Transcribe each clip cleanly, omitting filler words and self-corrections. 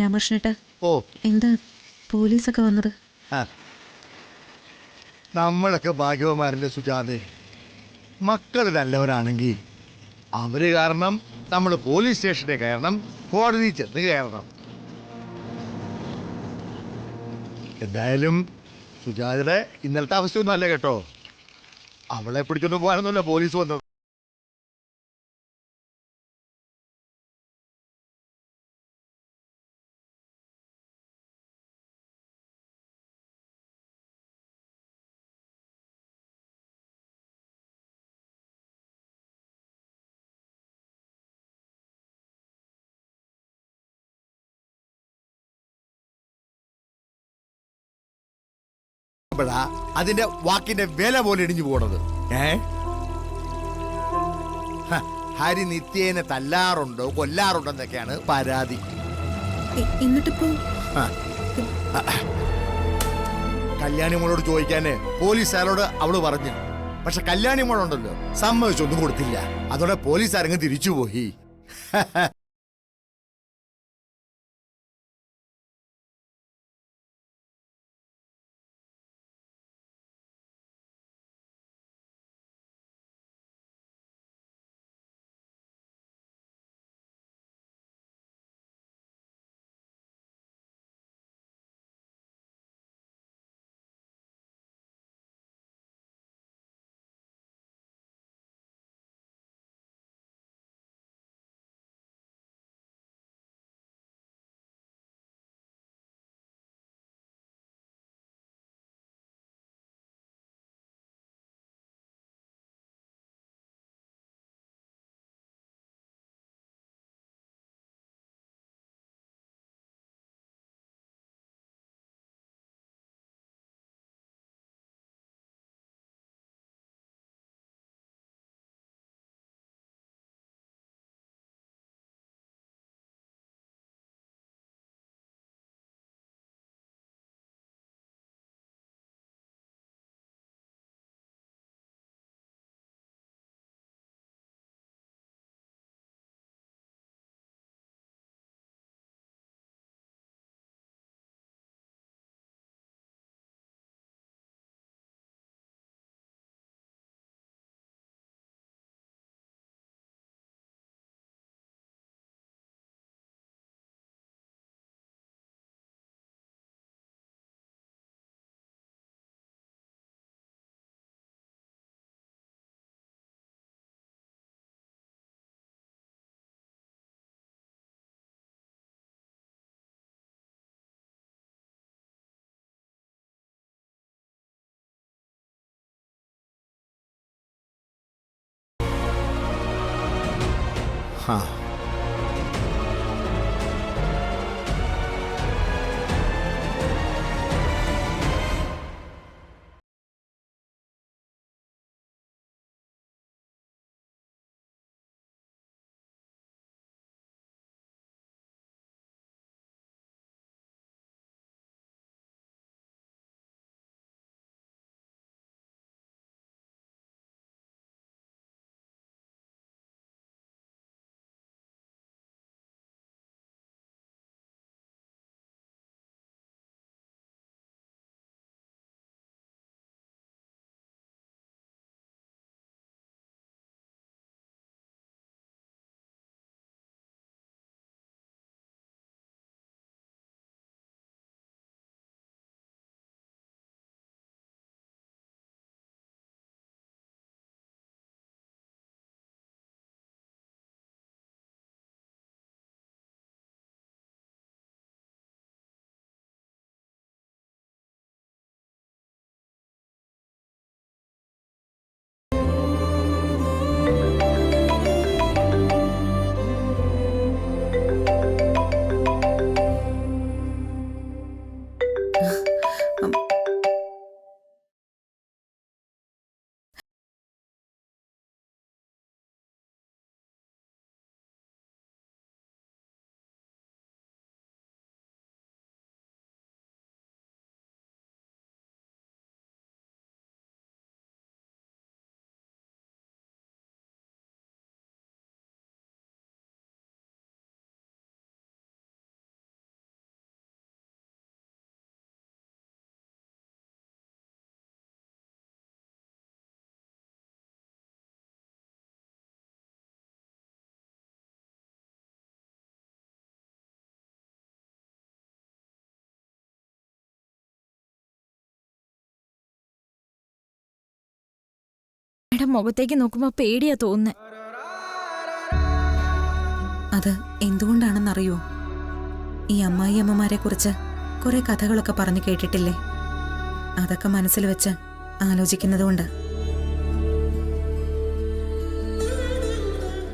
രാമകൃഷ്ണേട്ടാ, ഓ എന്താ പോലീസൊക്കെ വന്നത്? ആ നമ്മളൊക്കെ ഭാഗ്യവന്മാരല്ലേ സുജാതെ. മക്കൾ നല്ലവരാണെങ്കിൽ അവര് കാരണം നമ്മൾ പോലീസ് സ്റ്റേഷനിൽ കയറണം, കോടതി ചെന്ന് കയറണം. എന്തായാലും സുജാതയുടെ ഇന്നലത്തെ അവസ്ഥയൊന്നും അല്ല കേട്ടോ. അവളെ പിടിച്ചൊന്നും പോകാനൊന്നുമല്ല പോലീസ് വന്നത്. അതിന്റെ വാക്കിന്റെ വില പോലെ ഇടിഞ്ഞു പോണത്. ഹരി നിത്യേനെ തല്ലാറുണ്ടോ കൊല്ലാറുണ്ടെന്നൊക്കെയാണ് പരാതി. എന്നിട്ടിപ്പോ കല്യാണി മോളോട് ചോദിക്കാന് പോലീസുകാരോട് അവള് പറഞ്ഞു. പക്ഷെ കല്യാണി മോളുണ്ടല്ലോ, സമ്മതിച്ചൊന്നും കൊടുത്തില്ല. അതോടെ പോലീസുകാരങ്ങ് തിരിച്ചുപോയി. എടാ മുഖത്തേക്ക് നോക്കുമ്പോ പേടിയാ തോന്നുന്നേ. അത് എന്തുകൊണ്ടാണെന്നറിയോ? ഈ അമ്മായിയമ്മമാരെ കുറിച്ച് കുറെ കഥകളൊക്കെ പറഞ്ഞു കേട്ടിട്ടില്ലേ? അതൊക്കെ മനസ്സിൽ വെച്ച് ആലോചിക്കുന്നതുകൊണ്ട്.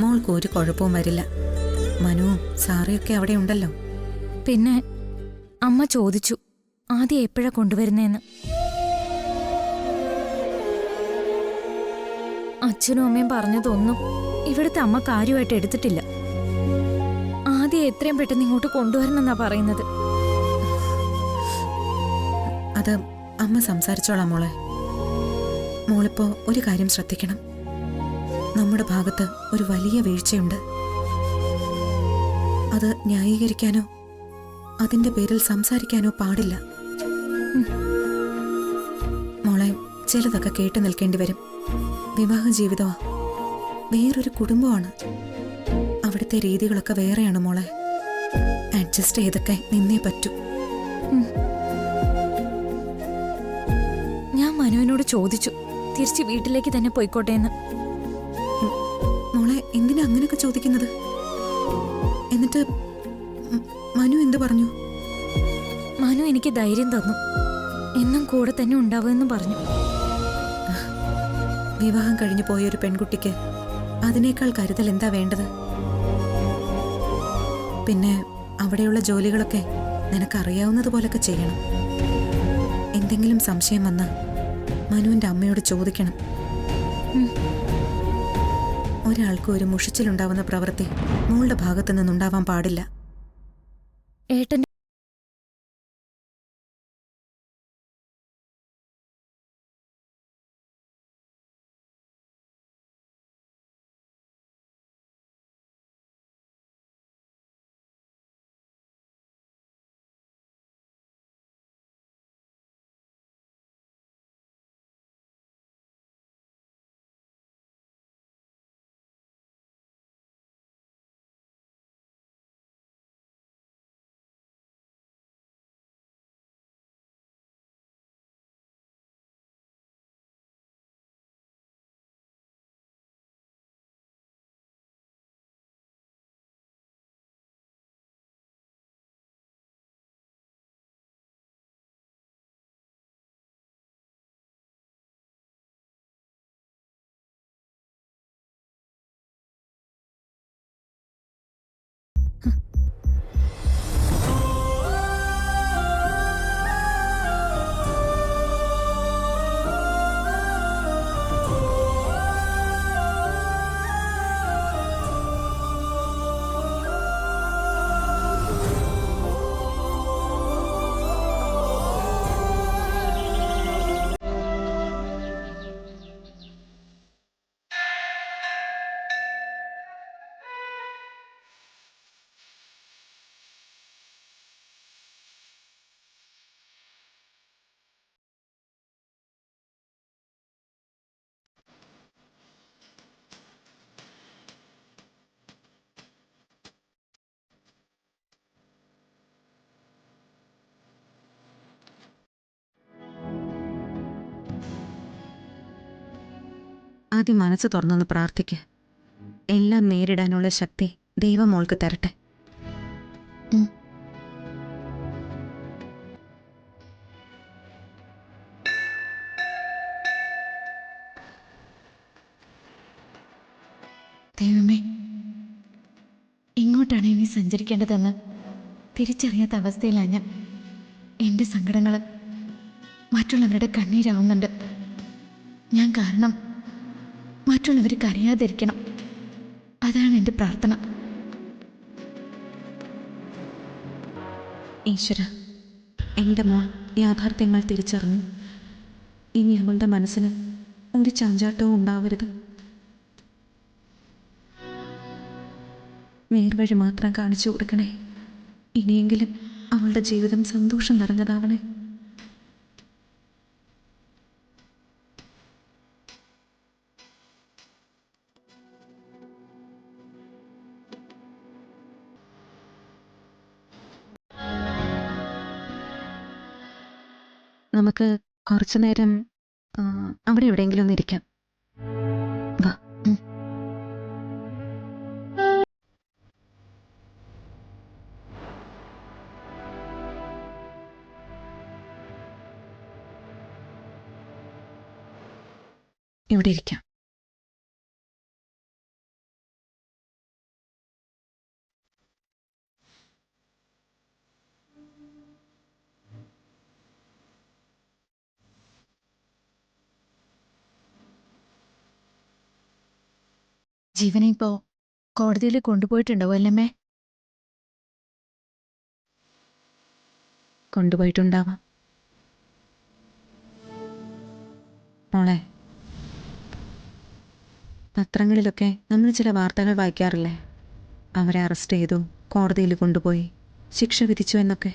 മോൾക്ക് ഒരു കുഴപ്പവും വരില്ല. മനുവും സാറയൊക്കെ അവിടെ ഉണ്ടല്ലോ. പിന്നെ അമ്മ ചോദിച്ചു ആദ്യം എപ്പോഴാ കൊണ്ടുവരുന്നേന്ന്. അച്ഛനും അമ്മയും പറഞ്ഞതൊന്നും ഇവിടുത്തെ അമ്മ കാര്യമായിട്ട് എടുത്തിട്ടില്ല. ആദ്യം എത്രയും പെട്ടെന്ന് ഇങ്ങോട്ട് കൊണ്ടുവരണമെന്നാ പറയുന്നത്. അത് അമ്മ സംസാരിച്ചോളാം മോളെ. മോളിപ്പോ ഒരു കാര്യം ശ്രദ്ധിക്കണം. നമ്മുടെ ഭാഗത്ത് ഒരു വലിയ വീഴ്ചയുണ്ട്. അത് ന്യായീകരിക്കാനോ അതിന്റെ പേരിൽ സംസാരിക്കാനോ പാടില്ല. മോളെ, ചിലതൊക്കെ കേട്ടു നിൽക്കേണ്ടി വരും. വിവാഹ ജീവിതമാ, വേറൊരു കുടുംബമാണ്. അവിടുത്തെ രീതികളൊക്കെ വേറെയാണ് മോളെ. അഡ്ജസ്റ്റ് ചെയ്തൊക്കെ നിന്നേ പറ്റൂ. ഞാൻ മനുവിനോട് ചോദിച്ചു തിരിച്ച് വീട്ടിലേക്ക് തന്നെ പോയിക്കോട്ടെ എന്ന്. മോളെ, എന്തിനാ അങ്ങനെയൊക്കെ ചോദിക്കുന്നത്? എന്നിട്ട് മനു എന്ത് പറഞ്ഞു? മനു എനിക്ക് ധൈര്യം തന്നു, എന്നും കൂടെ തന്നെ ഉണ്ടാവുമെന്നും പറഞ്ഞു. വിവാഹം കഴിഞ്ഞു പോയൊരു പെൺകുട്ടിക്ക് അതിനേക്കാൾ കരുതൽ എന്താ വേണ്ടത്? പിന്നെ അവിടെയുള്ള ജോലികളൊക്കെ നിനക്കറിയാവുന്നതുപോലൊക്കെ ചെയ്യണം. എന്തെങ്കിലും സംശയം വന്നാൽ മനുവിന്റെ അമ്മയോട് ചോദിക്കണം. ഒരാൾക്ക് ഒരു മുഷിച്ചിലുണ്ടാവുന്ന പ്രവൃത്തി മോളുടെ ഭാഗത്തു നിന്നുണ്ടാവാൻ പാടില്ല. ഏട്ടൻ ആദ്യം മനസ്സ് തുറന്നൊന്ന് പ്രാർത്ഥിക്കുക. എല്ലാം നേരിടാനുള്ള ശക്തി ദൈവം മോൾക്ക് തരട്ടെ. ദൈവമേ, എങ്ങോട്ടാണ് ഇനി സഞ്ചരിക്കേണ്ടതെന്ന് തിരിച്ചറിയാത്ത അവസ്ഥയിലാണ് ഞാൻ. എൻ്റെ സങ്കടങ്ങൾ മറ്റുള്ളവരുടെ കണ്ണീരാവുന്നുണ്ട്. ഞാൻ കാരണം മറ്റുള്ളവർ കരയാതിരിക്കണം. അതാണ് എൻ്റെ പ്രാർത്ഥന. ഈശ്വര, എൻ്റെ മോൾ യാഥാർത്ഥ്യങ്ങൾ തിരിച്ചറിഞ്ഞു. ഇനി അവളുടെ മനസ്സിന് ഒരു ചാഞ്ചാട്ടവും ഉണ്ടാവരുത്. നേർവഴി മാത്രം കാണിച്ചു കൊടുക്കണേ. ഇനിയെങ്കിലും അവളുടെ ജീവിതം സന്തോഷം നിറഞ്ഞതാവണേ. നമുക്ക് കുറച്ചു നേരം അവിടെ എവിടെയെങ്കിലും ഒന്ന് ഇരിക്കാം. വാ. ഉം. ഇവിടെ ഇരിക്കാം. ജീവനെ ഇപ്പോ കോടതിയിൽ കൊണ്ടുപോയിട്ടുണ്ടാവും അല്ലമ്മേ? കൊണ്ടുപോയിട്ടുണ്ടാവാം. മോളെ, പത്രങ്ങളിലൊക്കെ നമ്മൾ ചില വാർത്തകൾ വായിക്കാറില്ലേ? അവരെ അറസ്റ്റ് ചെയ്തു, കോടതിയിൽ കൊണ്ടുപോയി, ശിക്ഷ വിധിച്ചു എന്നൊക്കെ.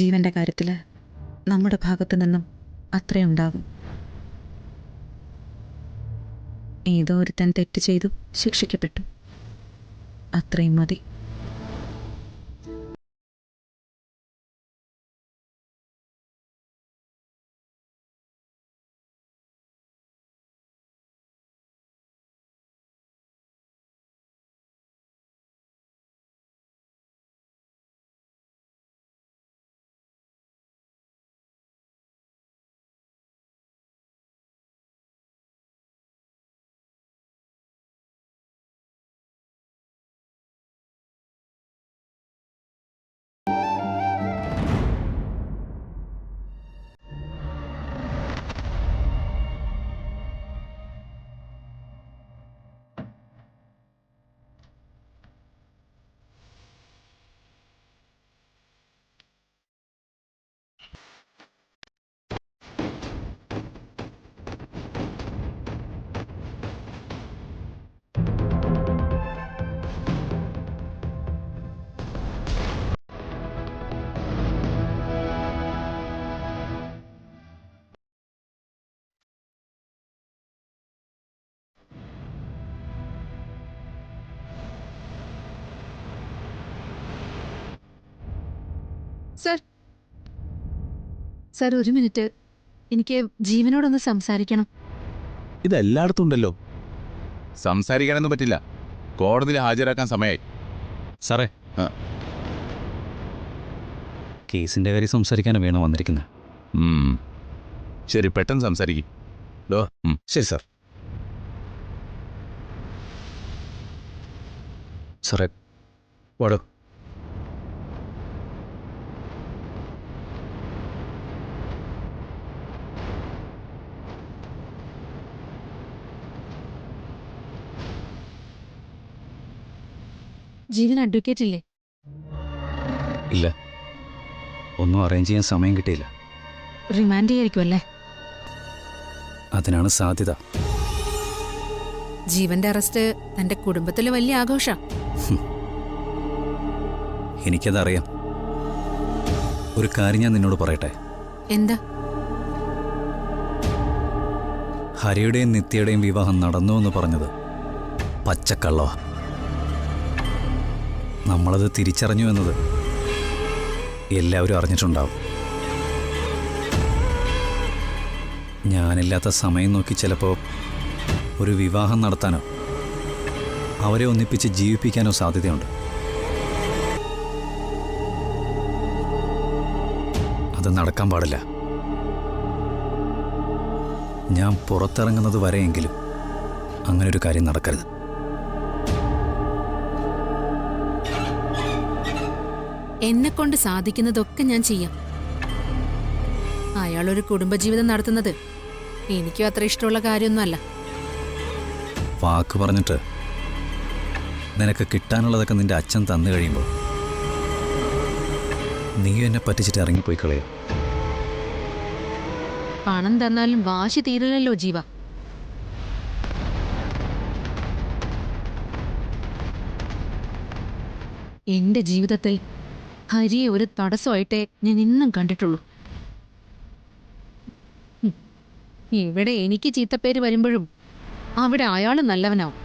ജീവന്റെ കാര്യത്തിൽ നമ്മുടെ ഭാഗത്തു നിന്നും അത്രയുണ്ടാകും. ഏതോ ഒരുത്തൻ തെറ്റ് ചെയ്തു ശിക്ഷിക്കപ്പെട്ടു, അത്രയും മതി. സർ, സർ ഒരു മിനിറ്റ്, എനിക്ക് ജീവനോടൊന്ന് സംസാരിക്കണം. ഇതെല്ലായിടത്തും ഉണ്ടല്ലോ. സംസാരിക്കാനൊന്നും പറ്റില്ല, കോടതിയിൽ ഹാജരാക്കാൻ സമയമായി. സാറേ, കേസിന്റെ കാര്യം സംസാരിക്കാനും വേണം വന്നിരിക്കുന്നത്. ശരി, പെട്ടെന്ന് സംസാരിക്കും. ശരി സാർ. സാറേ, വാടോ. ജീവൻ അഡ്വക്കേറ്റ് ഇല്ലേ? ഇല്ല, ഒന്നും അറേഞ്ച് ചെയ്യാൻ സമയം കിട്ടിയില്ല. റിമാൻഡ് ചെയ്യായിരിക്കും അല്ലേ? അതിനാണ് സാധ്യത. ജീവന്റെ അറസ്റ്റ് തന്റെ കുടുംബത്തിലെ വലിയ ആഘോഷ. എനിക്കതറിയാം. ഒരു കാര്യം ഞാൻ നിന്നോട് പറയട്ടെ. എന്താ? ഹരിയുടെയും നിത്യയുടെയും വിവാഹം നടന്നു എന്ന് പറഞ്ഞത് പച്ചക്കള്ളവാ. നമ്മളത് തിരിച്ചറിഞ്ഞു എന്നത് എല്ലാവരും അറിഞ്ഞിട്ടുണ്ടാവും. ഞാനില്ലാത്ത സമയം നോക്കി ചിലപ്പോൾ ഒരു വിവാഹം നടത്താനോ അവരെ ഒന്നിപ്പിച്ച് ജീവിപ്പിക്കാനോ സാധ്യതയുണ്ട്. അത് നടക്കാൻ പാടില്ല. ഞാൻ പുറത്തിറങ്ങുന്നത് വരെയെങ്കിലും അങ്ങനൊരു കാര്യം നടക്കരുത്. എന്നെക്കൊണ്ട് സാധിക്കുന്നതൊക്കെ ഞാൻ ചെയ്യാം. അയാളൊരു കുടുംബജീവിതം നടത്തുന്നത് എനിക്കും അത്ര ഇഷ്ടമുള്ള കാര്യമൊന്നുമല്ല. വാക്ക് പറഞ്ഞിട്ട് നിനക്ക് കിട്ടാനുള്ളതൊക്കെ നിന്റെ അച്ഛൻ തന്നു കഴിയുമ്പോൾ നീ എന്നെ പറ്റിച്ചിട്ട് ഇറങ്ങിപ്പോയി കളയോ? പണം തന്നാലും വാശി തീരില്ലല്ലോ ജീവ. എന്റെ ജീവിതത്തിൽ ഹരിയെ ഒരു തടസ്സമായിട്ടേ ഞാൻ ഇന്നും കണ്ടിട്ടുള്ളൂ. ഇവിടെ എനിക്ക് ചീത്തപ്പേര് വരുമ്പോഴും അവിടെ അയാൾ നല്ലവനാവും.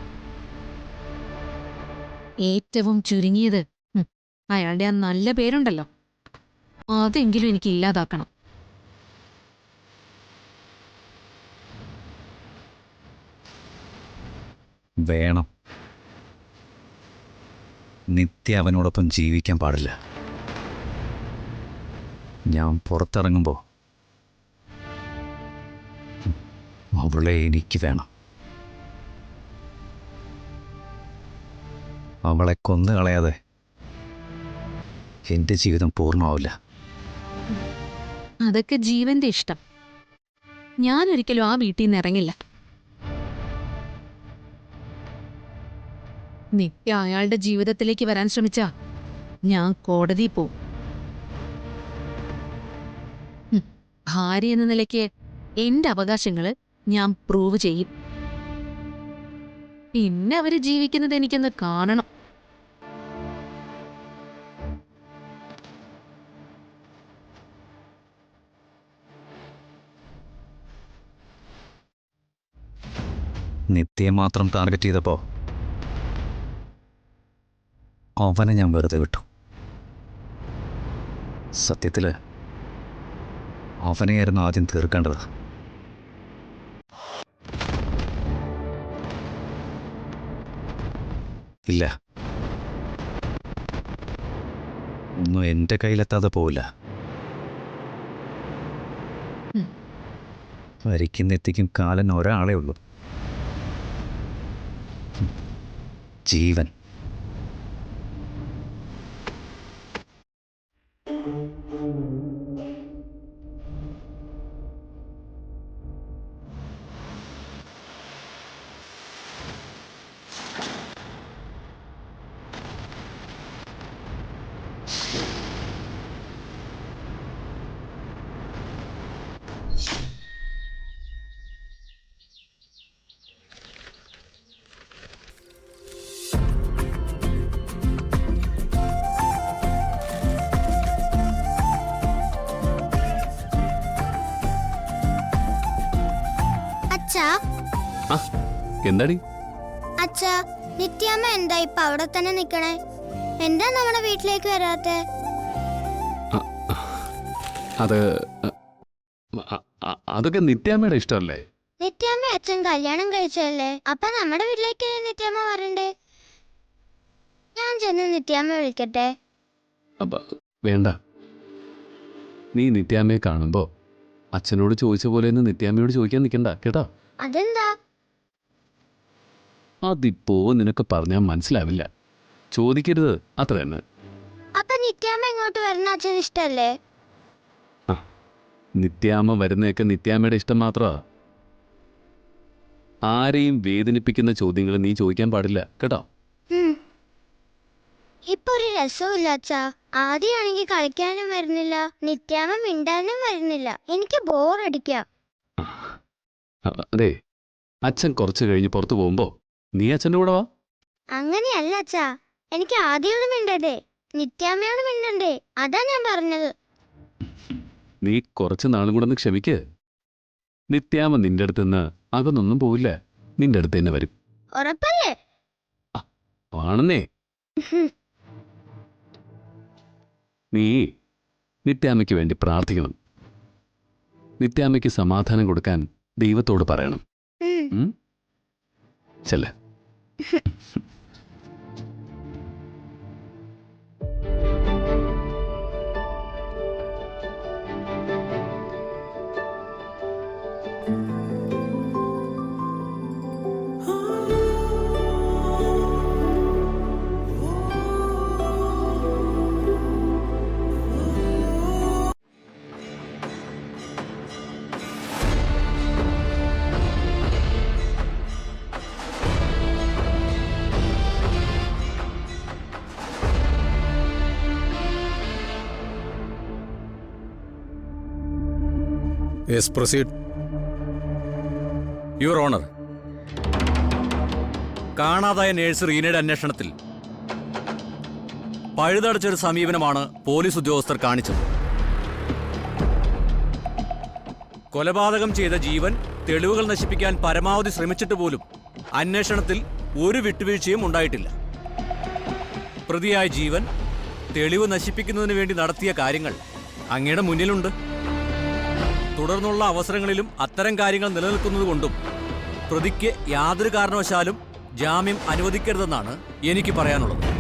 ഏറ്റവും ചുരുങ്ങിയത് അയാളുടെ ആ നല്ല പേരുണ്ടല്ലോ, അതെങ്കിലും എനിക്ക് ഇല്ലാതാക്കണം. വേണം. നിത്യ അവനോടൊപ്പം ജീവിക്കാൻ പാടില്ല. ഞാൻ പുറത്തിറങ്ങുമ്പോൾ അവളെ എനിക്ക് വേണം. അവളെ കൊന്നു കളയാതെ എൻ്റെ ജീവിതം പൂർണ്ണമാവില്ല. അതൊക്കെ ജീവന്റെ ഇഷ്ടം. ഞാനൊരിക്കലും ആ വീട്ടിൽ നിന്ന് ഇറങ്ങില്ല. നിത്യ അയാളുടെ ജീവിതത്തിലേക്ക് വരാൻ ശ്രമിച്ചാ ഞാൻ കോടതിയിൽ പോവും. ഭാര്യ എന്ന നിലയ്ക്ക് എന്റെ അവകാശങ്ങള് ഞാൻ പ്രൂവ് ചെയ്യും. പിന്നെ അവര് ജീവിക്കുന്നത് എനിക്കൊന്ന് കാണണം. നിത്യയെ മാത്രം ടാർഗറ്റ് ചെയ്തപ്പോൾ അവനെ ഞാൻ വെറുതെ വിട്ടു. സത്യത്തിൽ അവനെയായിരുന്നു ആദ്യം തീർക്കേണ്ടത്. ഇല്ല, ഒന്നും എൻ്റെ കയ്യിലെത്താതെ പോവില്ല. വരിക്കും എത്തിക്കും കാലൻ ഒരാളേ ഉള്ളൂ, ജീവൻ. അച്ഛാ, എന്താടി? അച്ഛാ, നിത്യാമ്മ എന്താ ഇപ്പൊ അവിടെ തന്നെ നിക്കണേ? എന്താ നമ്മുടെ വീട്ടിലേക്ക് വരാത്തെ? അത് അതൊക്കെ നിത്യാമ്മയുടെ ഇഷ്ടമല്ലേ? നിത്യാമ്മ അച്ഛൻ കല്യാണം കഴിച്ചല്ലേ, അപ്പൊ നമ്മുടെ വീട്ടിലേക്ക് നിത്യാമ്മ വരണ്ടേ? ഞാൻ ചെന്ന് നിത്യാമ്മ വിളിക്കട്ടെ? വേണ്ട. നീ നിത്യാമ്മയെ കാണുമ്പോ അച്ഛനോട് ചോദിച്ച പോലെ ഒന്ന് നിത്യാമ്മയോട് ചോദിക്കാൻ നിൽക്കണ്ട കേട്ടോ. അതെന്താ? അതിപ്പോ നിനക്ക് പറഞ്ഞാൽ മനസ്സിലാവില്ല. ചോദിക്കരുത്, അത്ര തന്നെ. അപ്പൊ നിത്യാമ്മ ഇങ്ങോട്ട് വരുന്ന അച്ഛൻ ഇഷ്ടല്ലേ? നിത്യാമ്മ വരുന്നതൊക്കെ നിത്യാമ്മയുടെ ഇഷ്ടം മാത്രമാ. ആരെയും വേദനിപ്പിക്കുന്ന ചോദ്യങ്ങൾ നീ ചോദിക്കാൻ പാടില്ല കേട്ടോ. ഇപ്പൊ ഒരു രസമില്ല അച്ഛാ. ആദ്യമാണെങ്കിൽ കളിക്കാനും വരുന്നില്ല, നിത്യാമ്മ മിണ്ടാനും വരുന്നില്ല. എനിക്ക് ബോറടിക്കാം. അതെ, അച്ഛൻ കുറച്ച് കഴിഞ്ഞ് പുറത്തു പോകുമ്പോ നീ അച്ഛൻ്റെ കൂടെ വാ. അങ്ങനെയല്ല അച്ഛാ, എനിക്ക് ആദ്യമോട് മിണ്ടണ്ടേ, നിത്യാമ്മയോട് മിണ്ടണ്ടേ, അതാ ഞാൻ പറഞ്ഞത്. നീ കുറച്ച് നാളും കൂടെ ഒന്ന് ക്ഷമിക്ക്. നിത്യാമ്മ നിന്റെ അടുത്ത് നിന്ന് അകന്നൊന്നും പോവില്ല, നിന്റെ അടുത്ത് തന്നെ വരും. ഉറപ്പല്ലേ? ആണെന്നേ. നീ നിത്യാമ്മയ്ക്ക് വേണ്ടി പ്രാർത്ഥിക്കണം. നിത്യാമ്മയ്ക്ക് സമാധാനം കൊടുക്കാൻ ദൈവത്തോട് പറയണം. ചെല്ല. Yes, proceed. യുവർ ഓണർ, കാണാതായ നേഴ്സ് റീനയുടെ അന്വേഷണത്തിൽ പഴുതടച്ചൊരു സമീപനമാണ് പോലീസ് ഉദ്യോഗസ്ഥർ കാണിച്ചത്. കൊലപാതകം ചെയ്ത ജീവൻ തെളിവുകൾ നശിപ്പിക്കാൻ പരമാവധി ശ്രമിച്ചിട്ട് പോലും അന്വേഷണത്തിൽ ഒരു വിട്ടുവീഴ്ചയും ഉണ്ടായിട്ടില്ല. പ്രതിയായ ജീവൻ തെളിവ് നശിപ്പിക്കുന്നതിന് വേണ്ടി നടത്തിയ കാര്യങ്ങൾ അങ്ങയുടെ മുന്നിലുണ്ട്. തുടർന്നുള്ള അവസരങ്ങളിലും അത്തരം കാര്യങ്ങൾ നിലനിൽക്കുന്നതുകൊണ്ടും പ്രതിക്ക് യാതൊരു കാരണവശാലും ജാമ്യം അനുവദിക്കരുതെന്നാണ് എനിക്ക് പറയാനുള്ളത്.